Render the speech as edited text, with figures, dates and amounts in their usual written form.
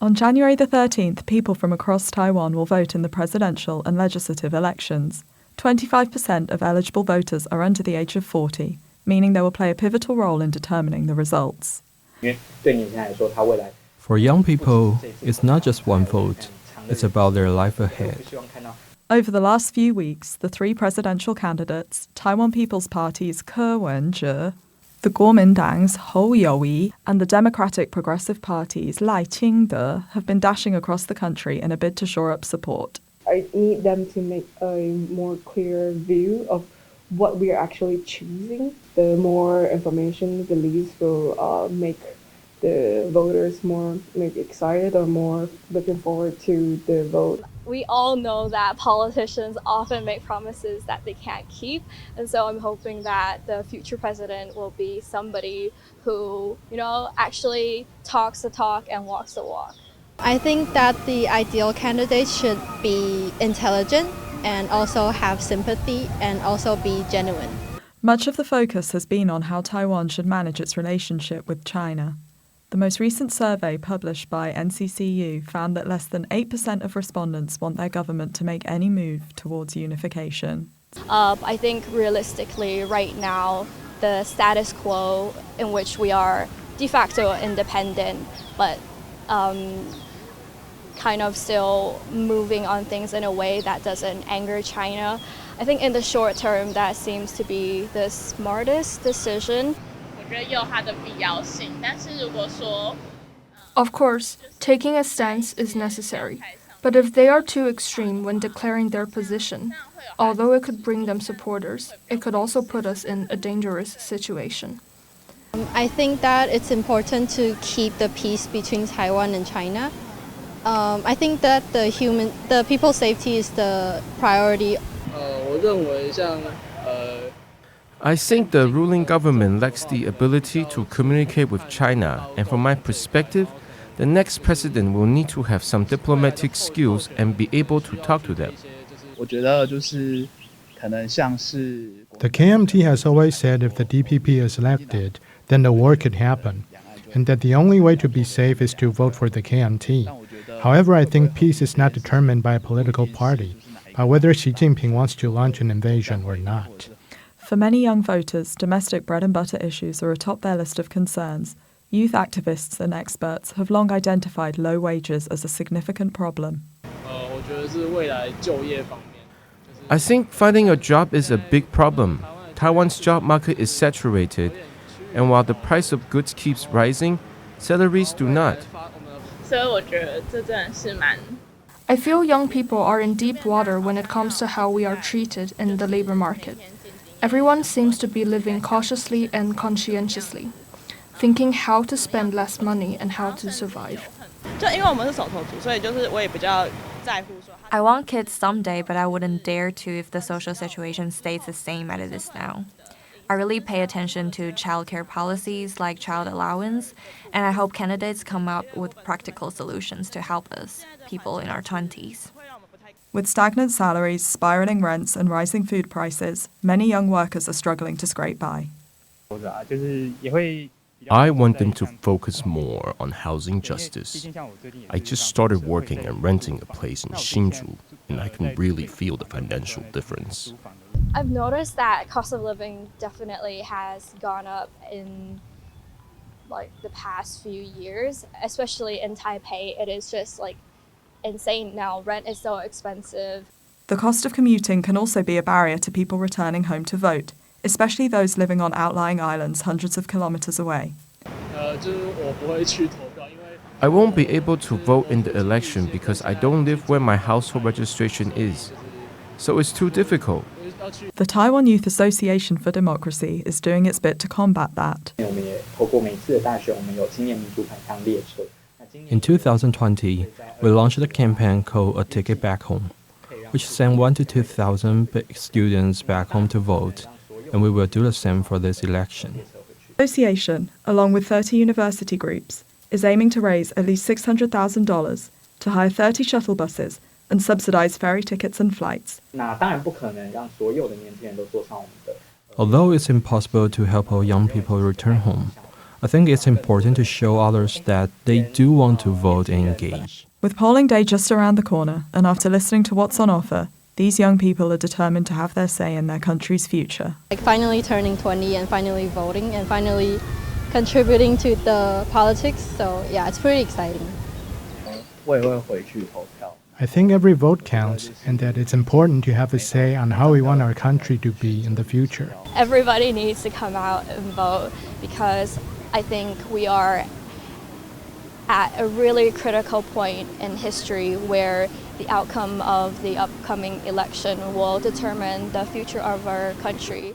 On January the 13th, people from across Taiwan will vote in the presidential and legislative elections. 25% of eligible voters are under the age of 40, meaning they will play a pivotal role in determining the results. For young people, it's not just one vote, it's about their life ahead. Over the last few weeks, the three presidential candidates, Taiwan People's Party's Ke Wen-je, the Kuomintang's Hou You-yi, and the Democratic Progressive Party's Lai Ching-te have been dashing across the country in a bid to shore up support. I need them to make a more clear view of what we are actually choosing. The more information the least will make the voters more maybe excited or more looking forward to the vote. We all know that politicians often make promises that they can't keep, and so I'm hoping that the future president will be somebody who, actually talks the talk and walks the walk. I think that the ideal candidate should be intelligent and also have sympathy and also be genuine. Much of the focus has been on how Taiwan should manage its relationship with China. The most recent survey published by NCCU found that less than 8% of respondents want their government to make any move towards unification. I think realistically right now, the status quo in which we are de facto independent, but kind of still moving on things in a way that doesn't anger China. I think in the short term, that seems to be the smartest decision. Of course, taking a stance is necessary, but if they are too extreme when declaring their position, although it could bring them supporters, it could also put us in a dangerous situation. I think that it's important to keep the peace between Taiwan and China. I think that the people's safety is the priority. I think the ruling government lacks the ability to communicate with China, and from my perspective, the next president will need to have some diplomatic skills and be able to talk to them. The KMT has always said if the DPP is elected, then the war could happen, and that the only way to be safe is to vote for the KMT. However, I think peace is not determined by a political party, but whether Xi Jinping wants to launch an invasion or not. For many young voters, domestic bread and butter issues are atop their list of concerns. Youth activists and experts have long identified low wages as a significant problem. I think finding a job is a big problem. Taiwan's job market is saturated, and while the price of goods keeps rising, salaries do not. I feel young people are in deep water when it comes to how we are treated in the labor market. Everyone seems to be living cautiously and conscientiously, thinking how to spend less money and how to survive. I want kids someday, but I wouldn't dare to if the social situation stays the same as it is now. I really pay attention to childcare policies like child allowance, and I hope candidates come up with practical solutions to help us, people in our 20s. With stagnant salaries, spiraling rents, and rising food prices, many young workers are struggling to scrape by. I want them to focus more on housing justice. I just started working and renting a place in Hsinchu, and I can really feel the financial difference. I've noticed that cost of living definitely has gone up in the past few years, especially in Taipei. It is just insane now. Rent is so expensive. The cost of commuting can also be a barrier to people returning home to vote, especially those living on outlying islands hundreds of kilometers away. I won't be able to vote in the election because I don't live where my household registration is. So it's too difficult. The Taiwan Youth Association for Democracy is doing its bit to combat that. In 2020, we launched a campaign called A Ticket Back Home, which sent 1,000 to 2,000 students back home to vote, and we will do the same for this election. The association, along with 30 university groups, is aiming to raise at least $600,000 to hire 30 shuttle buses and subsidize ferry tickets and flights. Although it's impossible to help all young people return home, I think it's important to show others that they do want to vote and engage. With polling day just around the corner, and after listening to what's on offer, these young people are determined to have their say in their country's future. Like finally turning 20 and finally voting and finally contributing to the politics. So yeah, it's pretty exciting. I think every vote counts and that it's important to have a say on how we want our country to be in the future. Everybody needs to come out and vote because I think we are at a really critical point in history where the outcome of the upcoming election will determine the future of our country.